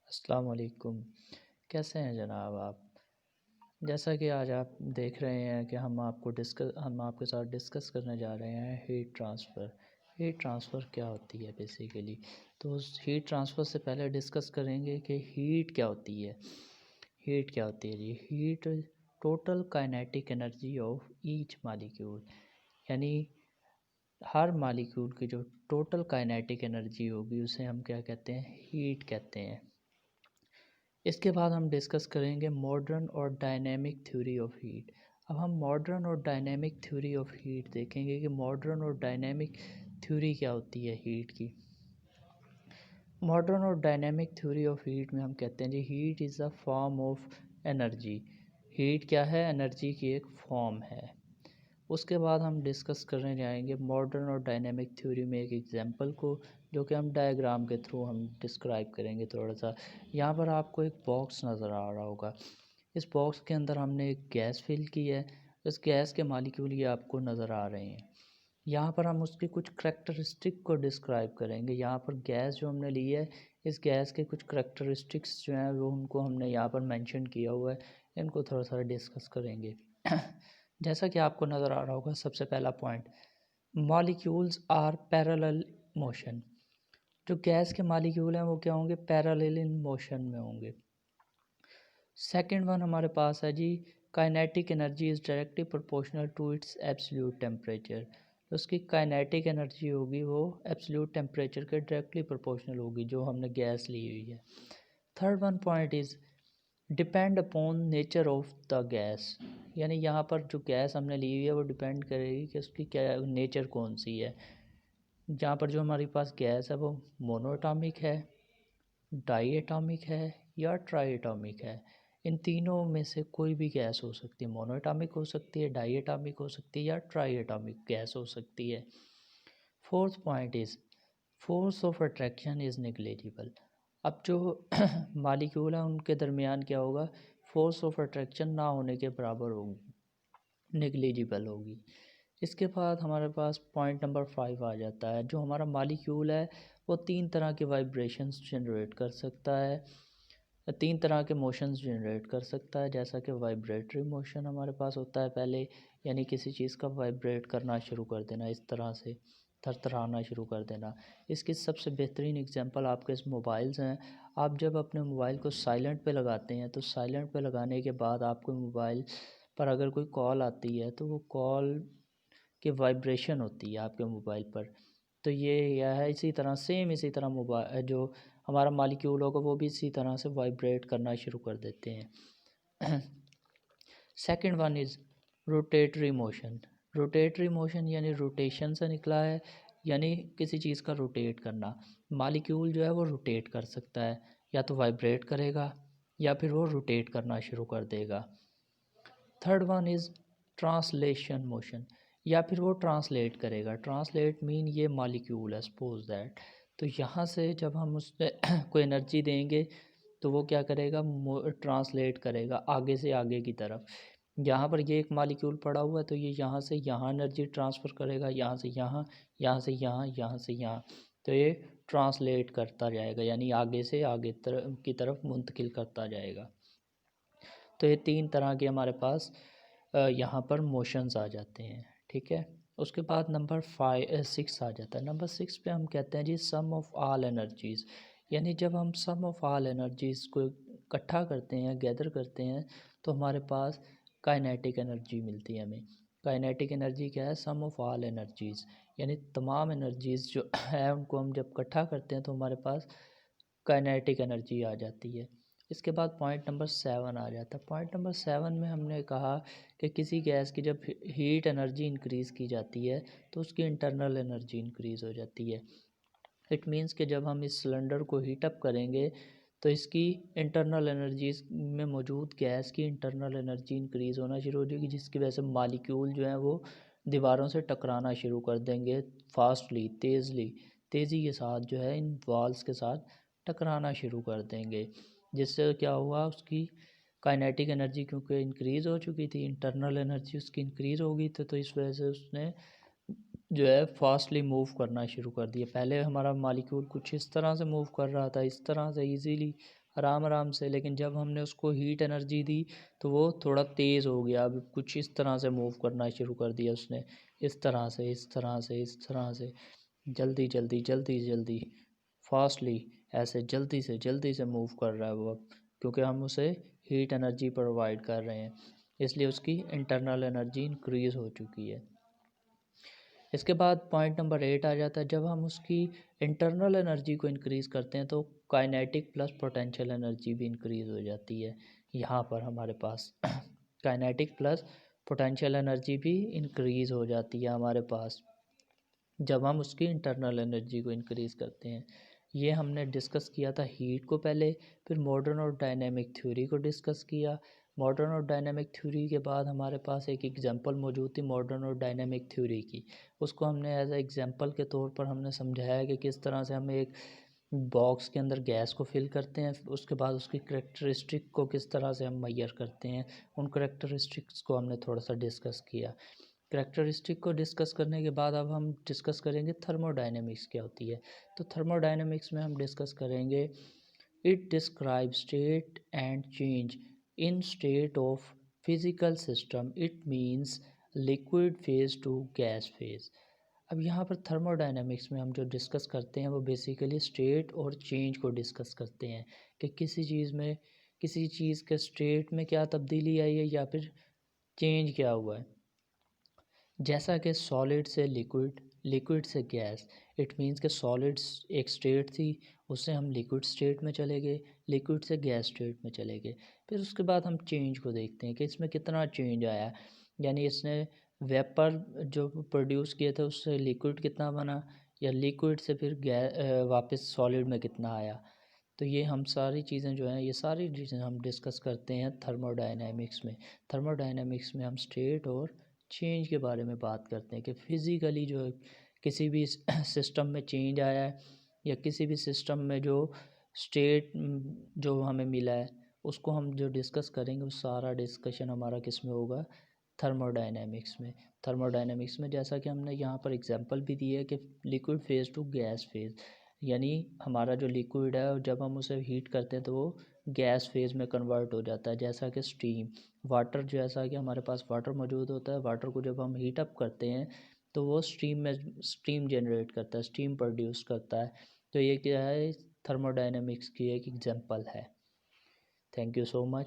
अस्सलाम वालेकुम। कैसे हैं जनाब आप? जैसा कि आज आप देख रहे हैं कि हम आपके साथ डिस्कस करने जा रहे हैं हीट ट्रांसफ़र। हीट ट्रांसफ़र क्या होती है बेसिकली? तो उस हीट ट्रांसफ़र से पहले डिस्कस करेंगे कि हीट क्या होती है। हीट क्या होती है जी? Heat total kinetic energy of each molecule, यानी हर मॉलिक्यूल की जो टोटल काइनेटिक एनर्जी होगी उसे हम क्या कहते हैं? हीट कहते हैं। इसके बाद हम डिस्कस करेंगे मॉडर्न और डायनेमिक थ्योरी ऑफ हीट। अब हम मॉडर्न और डायनेमिक थ्योरी ऑफ हीट देखेंगे कि मॉडर्न और डायनेमिक थ्योरी क्या होती है हीट की। मॉडर्न और डायनेमिक थ्योरी ऑफ हीट में हम कहते हैं जी heat is a form of energy. Heat क्या है? एनर्जी की एक फॉर्म है। उसके बाद हम डिस्कस करने जाएंगे मॉडर्न और डायनेमिक थ्योरी में एक एग्जांपल को, जो कि हम डायग्राम के थ्रू हम डिस्क्राइब करेंगे थोड़ा सा। यहाँ पर आपको एक बॉक्स नज़र आ रहा होगा। इस बॉक्स के अंदर हमने एक गैस फिल की है। इस गैस के मॉलिक्यूल ये आपको नज़र आ रहे हैं। यहाँ पर हम उसकी कुछ करैक्टरिस्टिक को डिस्क्राइब करेंगे। यहाँ पर गैस जो हमने ली है, इस गैस के कुछ करैक्टरिस्टिक्स जो हैं वो उनको हमने यहाँ पर मेंशन किया हुआ है। इनको थोड़ा सा डिस्कस करेंगे। जैसा कि आपको नज़र आ रहा होगा, सबसे पहला point, molecules are parallel motion. जो गैस के मॉलिक्यूल हैं वो क्या होंगे? पैरेलल इन मोशन में होंगे। सेकंड वन हमारे पास है जी, kinetic energy is directly proportional to its absolute temperature. तो उसकी काइनेटिक एनर्जी होगी वो एब्सोल्यूट टेम्परेचर के डायरेक्टली प्रोपोर्शनल होगी जो हमने गैस ली हुई है। Third one point is depend upon nature of the gas, यानी यहाँ पर जो गैस हमने ली हुई है वो डिपेंड करेगी कि उसकी क्या नेचर कौन सी है। जहाँ पर जो हमारे पास गैस है वो मोनोएटॉमिक है, डाई एटॉमिक है या ट्राई एटॉमिक है। इन तीनों में से कोई भी गैस हो सकती है। मोनोएटॉमिक हो सकती है, डाई एटॉमिक हो सकती है या ट्राई एटॉमिक गैस हो सकती है। Fourth point is force of attraction is negligible. अब जो मालिक्यूल है उनके दरमियान क्या होगा? फोर्स ऑफ अट्रैक्शन ना होने के बराबर होगी, नेग्लिजिबल होगी। इसके बाद हमारे पास पॉइंट नंबर 5 आ जाता है। जो हमारा मालिक्यूल है वो तीन तरह के वाइब्रेशंस जनरेट कर सकता है, तीन तरह के मोशंस जनरेट कर सकता है। जैसा कि वाइब्रेटरी मोशन हमारे पास होता है पहले, यानी किसी चीज़ का वाइब्रेट करना शुरू कर देना, इस तरह से थरथराना शुरू कर देना। इसकी सबसे बेहतरीन एग्जांपल आपके इस मोबाइल्स हैं। आप जब अपने मोबाइल को साइलेंट पे लगाते हैं तो साइलेंट पे लगाने के बाद आपको मोबाइल पर अगर कोई कॉल आती है तो वो कॉल की वाइब्रेशन होती है आपके मोबाइल पर। तो ये यह है, इसी तरह सेम इसी तरह मोबाइल जो हमारा मालिक्यूल होगा वो भी इसी तरह से वाइब्रेट करना शुरू कर देते हैं। Second one is rotatory motion. Rotatory motion यानी रोटेशन से निकला है, यानी किसी चीज़ का रोटेट करना। मालिक्यूल जो है वो रोटेट कर सकता है, या तो वाइब्रेट करेगा या फिर वो रोटेट करना शुरू कर देगा। Third one is translation motion, या फिर वो ट्रांसलेट करेगा। ट्रांसलेट मीन ये मॉलिक्यूल है सपोज दैट, तो यहाँ से जब हम उसमें कोई एनर्जी देंगे तो वो क्या करेगा? ट्रांसलेट करेगा आगे से आगे की तरफ। यहाँ पर ये एक मॉलिक्यूल पड़ा हुआ है तो ये यहाँ से यहाँ एनर्जी ट्रांसफ़र करेगा, यहाँ से यहाँ, यहाँ से यहाँ, यहाँ से यहाँ। तो ये ट्रांसलेट करता जाएगा, यानी आगे से आगे की तरफ मुंतकिल करता जाएगा। तो ये तीन तरह के हमारे पास यहाँ पर मोशंस आ जाते हैं। ठीक है। उसके बाद नंबर 6 आ जाता है। नंबर 6 पे हम कहते हैं जी सम ऑफ ऑल एनर्जीज़, यानी जब हम सम ऑफ ऑल एनर्जीज़ को इकट्ठा करते हैं, गैदर करते हैं, तो हमारे पास काइनेटिक एनर्जी मिलती है हमें। काइनेटिक एनर्जी क्या है? सम ऑफ ऑल एनर्जीज़, यानी तमाम एनर्जीज़ जो है उनको हम जब इकट्ठा करते हैं तो हमारे पास काइनेटिक एनर्जी आ जाती है। इसके बाद पॉइंट नंबर 7 आ जाता है। पॉइंट नंबर 7 में हमने कहा कि किसी गैस की जब हीट एनर्जी इंक्रीज़ की जाती है तो उसकी इंटरनल एनर्जी इंक्रीज़ हो जाती है। इट मीन्स कि जब हम इस सिलेंडर को हीट अप करेंगे तो इसकी इंटरनल एनर्जी में मौजूद गैस की इंटरनल एनर्जी इंक्रीज़ होना शुरू हो जाएगी, जिसकी वजह से मालिक्यूल जो हैं वो दीवारों से टकराना शुरू कर देंगे फास्टली, तेज़ी के साथ जो है इन वॉल्स के साथ टकराना शुरू कर देंगे। जिससे क्या हुआ? उसकी काइनेटिक एनर्जी क्योंकि इंक्रीज़ हो चुकी थी, इंटरनल एनर्जी उसकी इंक्रीज़ हो गई थी, तो इस वजह से उसने जो है फास्टली मूव करना शुरू कर दिया। पहले हमारा मॉलिक्यूल कुछ इस तरह से मूव कर रहा था, इस तरह से इजीली आराम आराम से, लेकिन जब हमने उसको हीट एनर्जी दी तो वो थोड़ा तेज़ हो गया। अब कुछ इस तरह से मूव करना शुरू कर दिया उसने, इस तरह से, इस तरह से, इस तरह से, जल्दी जल्दी जल्दी जल्दी, फास्टली, ऐसे जल्दी से मूव कर रहा है वो अब, क्योंकि हम उसे हीट एनर्जी प्रोवाइड कर रहे हैं, इसलिए उसकी इंटरनल एनर्जी इंक्रीज़ हो चुकी है। इसके बाद पॉइंट नंबर 8 आ जाता है। जब हम उसकी इंटरनल एनर्जी को इंक्रीज़ करते हैं तो काइनेटिक प्लस पोटेंशियल एनर्जी भी इंक्रीज़ हो जाती है। यहाँ पर हमारे पास काइनेटिक प्लस पोटेंशियल एनर्जी भी इंक्रीज़ हो जाती है हमारे पास, जब हम उसकी इंटरनल एनर्जी को इंक्रीज़ करते हैं। ये हमने डिस्कस किया था हीट को पहले, फिर मॉडर्न और डायनेमिक थ्योरी को डिस्कस किया। मॉडर्न और डायनेमिक थ्योरी के बाद हमारे पास एक एग्जांपल मौजूद थी मॉडर्न और डायनेमिक थ्योरी की। उसको हमने एज ए एग्जांपल के तौर पर हमने समझाया कि किस तरह से हम एक बॉक्स के अंदर गैस को फिल करते हैं, उसके बाद उसकी करेक्टरिस्टिक को किस तरह से हम मेजर करते हैं। उन करेक्टरिस्टिक्स को हमने थोड़ा सा डिस्कस किया। करेक्टरिस्टिक को डिस्कस करने के बाद अब हम डिस्कस करेंगे थर्मोडायनेमिक्स क्या होती है। तो थर्मोडायनेमिक्स में हम डिस्कस करेंगे it describe state and change in state of physical system, it means liquid phase two gas phase. अब यहाँ पर थर्मोडायनेमिक्स में हम जो डिस्कस करते हैं वो बेसिकली स्टेट और चेंज को डिस्कस करते हैं कि किसी चीज़ के स्टेट में क्या तब्दीली आई है या फिर चेंज क्या हुआ है। जैसा कि सॉलिड से लिक्विड, लिक्विड से गैस, इट मीन्स कि सॉलिड्स एक स्टेट थी, उससे हम लिक्विड स्टेट में चले गए, लिक्विड से गैस स्टेट में चले गए। फिर उसके बाद हम चेंज को देखते हैं कि इसमें कितना चेंज आया, यानी इसने वेपर जो प्रोड्यूस किए थे उससे लिक्विड कितना बना, या लिक्विड से फिर वापस सॉलिड में कितना आया। तो ये हम सारी चीज़ें जो हैं, ये सारी चीज़ें हम डिस्कस करते हैं थर्मोडायनेमिक्स में। थर्मोडायनेमिक्स में हम स्टेट और चेंज के बारे में बात करते हैं कि फिज़िकली जो किसी भी सिस्टम में चेंज आया है, या किसी भी सिस्टम में जो स्टेट जो हमें मिला है उसको हम जो डिस्कस करेंगे, वो सारा डिस्कशन हमारा किस में होगा, थर्मोडायनेमिक्स में। थर्मोडायनेमिक्स में जैसा कि हमने यहाँ पर एग्जांपल भी दिया है कि liquid phase two gas phase, यानी हमारा जो लिक्विड है जब हम उसे हीट करते हैं तो वो गैस फेज़ में कन्वर्ट हो जाता है। जैसा कि स्टीम, वाटर, जैसा कि हमारे पास वाटर मौजूद होता है, वाटर को जब हम हीट अप करते हैं तो वो स्टीम जनरेट करता है, स्टीम प्रोड्यूस करता है। तो ये क्या है, थर्मोडायनेमिक्स की एक एग्जांपल है। Thank you so much.